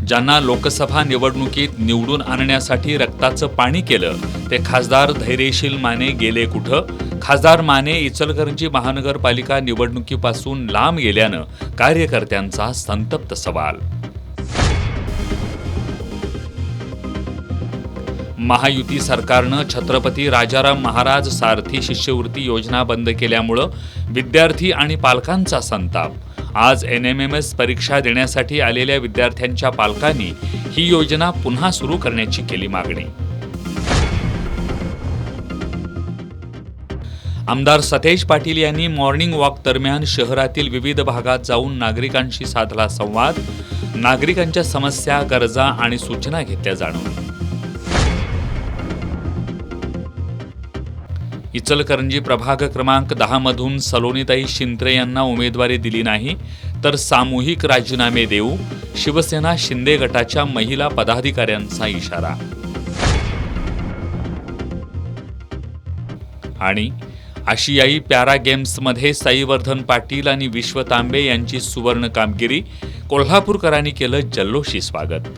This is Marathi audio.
ज्यांना लोकसभा निवडणुकीत निवडून आणण्यासाठी रक्ताचं पाणी केलं ते खासदार धैर्यशील माने गेले कुठं? खासदार माने इचलकरंजी महानगरपालिका निवडणुकीपासून लांब गेल्यानं कार्यकर्त्यांचा संतप्त सवाल. महायुती सरकारनं छत्रपती राजाराम महाराज सारथी शिष्यवृत्ती योजना बंद केल्यामुळं विद्यार्थी आणि पालकांचा संताप. आज NMMS परीक्षा देण्यासाठी आलेल्या विद्यार्थ्यांच्या पालकांनी ही योजना पुन्हा सुरू करण्याची केली मागणी. आमदार सतेज पाटील यांनी मॉर्निंग वॉक दरम्यान शहरातील विविध भागात जाऊन नागरिकांशी साधला संवाद. नागरिकांच्या समस्या, गरजा आणि सूचना घेतल्या जाणून. इचलकरंजी प्रभाग क्रमांक 10 मधून सलोनीताई शिंत्रे यांना उमेदवारी दिली नाही तर सामूहिक राजीनामे देऊ, शिवसेना शिंदे गटाच्या महिला पदाधिकाऱ्यांचा इशारा. आणि आशियाई पॅरा गेम्समध्ये साईवर्धन पाटील आणि विश्व तांबे यांची सुवर्ण कामगिरी. कोल्हापूरकरांनी केलं जल्लोषी स्वागत.